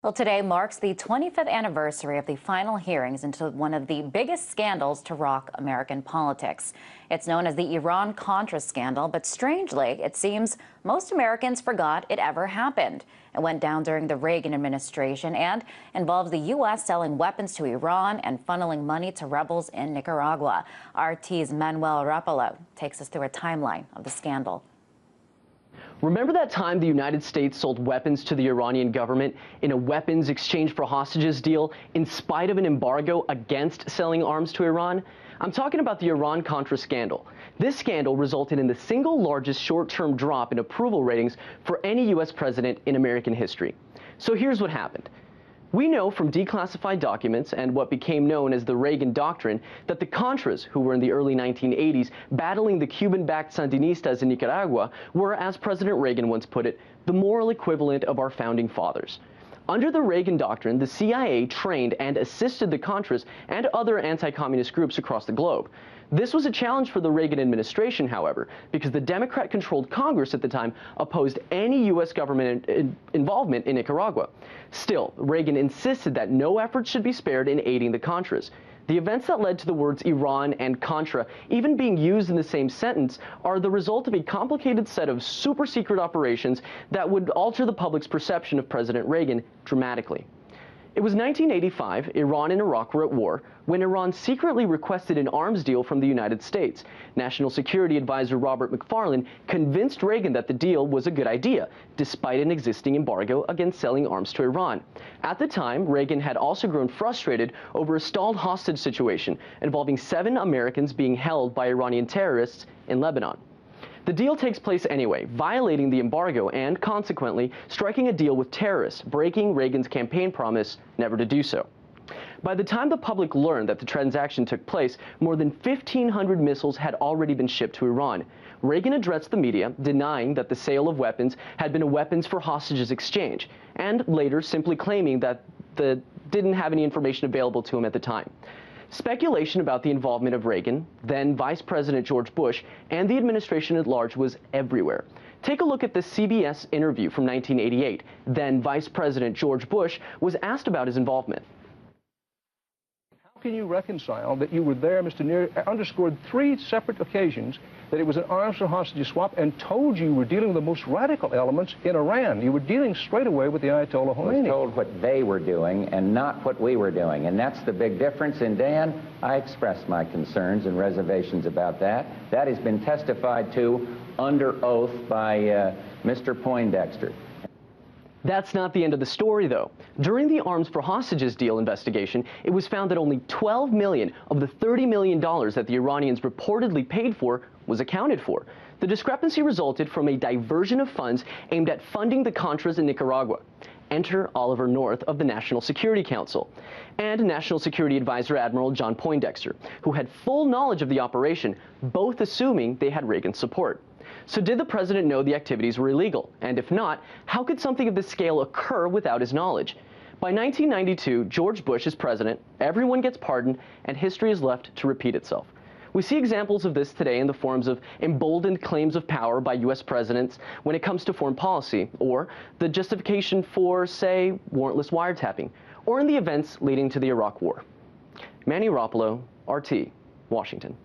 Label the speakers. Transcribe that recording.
Speaker 1: Well, today marks the 25th anniversary of the final hearings into one of the biggest scandals to rock American politics. It's known as the Iran-Contra scandal, but strangely, it seems most Americans forgot it ever happened. It went down during the Reagan administration and involves the U.S. selling weapons to Iran and funneling money to rebels in Nicaragua. RT's Manuel Rapalo takes us through a timeline of the scandal.
Speaker 2: Remember that time the United States sold weapons to the Iranian government in a weapons exchange for hostages deal in spite of an embargo against selling arms to Iran? I'm talking about the Iran-Contra scandal. This scandal resulted in the single largest short-term drop in approval ratings for any U.S. president in American history. So here's what happened. We know from declassified documents and what became known as the Reagan Doctrine that the Contras, who were in the early 1980s battling the Cuban-backed Sandinistas in Nicaragua, were, as President Reagan once put it, the moral equivalent of our founding fathers. Under the Reagan Doctrine, the CIA trained and assisted the Contras and other anti-communist groups across the globe. This was a challenge for the Reagan administration, however, because the Democrat-controlled Congress at the time opposed any U.S. government involvement in Nicaragua. Still, Reagan insisted that no effort should be spared in aiding the Contras. The events that led to the words Iran and Contra even being used in the same sentence are the result of a complicated set of super-secret operations that would alter the public's perception of President Reagan dramatically. It was 1985, Iran and Iraq were at war, when Iran secretly requested an arms deal from the United States. National Security Advisor Robert McFarlane convinced Reagan that the deal was a good idea, despite an existing embargo against selling arms to Iran. At the time, Reagan had also grown frustrated over a stalled hostage situation involving 7 Americans being held by Iranian terrorists in Lebanon. The deal takes place anyway, violating the embargo and, consequently, striking a deal with terrorists, breaking Reagan's campaign promise never to do so. By the time the public learned that the transaction took place, more than 1,500 missiles had already been shipped to Iran. Reagan addressed the media, denying that the sale of weapons had been a weapons for hostages exchange, and later simply claiming that didn't have any information available to him at the time. Speculation about the involvement of Reagan, then Vice President George Bush, and the administration at large was everywhere. Take a look at the CBS interview from 1988. Then Vice President George Bush was asked about his involvement.
Speaker 3: How can you reconcile that you were there, Mr. Neer underscored 3 separate occasions that it was an arms for hostages swap and told you were dealing with the most radical elements in Iran. You were dealing straight away with the Ayatollah Khomeini.
Speaker 4: I was told what they were doing and not what we were doing, and that's the big difference. And Dan, I expressed my concerns and reservations about that. That has been testified to under oath by Mr. Poindexter.
Speaker 2: That's not the end of the story, though. During the arms for hostages deal investigation, it was found that only $12 million of the $30 million that the Iranians reportedly paid for was accounted for. The discrepancy resulted from a diversion of funds aimed at funding the Contras in Nicaragua. Enter Oliver North of the National Security Council and National Security Advisor Admiral John Poindexter, who had full knowledge of the operation, both assuming they had Reagan's support. So did the president know the activities were illegal? And if not, how could something of this scale occur without his knowledge? By 1992, George Bush is president, everyone gets pardoned, and history is left to repeat itself. We see examples of this today in the forms of emboldened claims of power by U.S. presidents when it comes to foreign policy, or the justification for, say, warrantless wiretapping, or in the events leading to the Iraq War. Manny Rapalo, RT, Washington.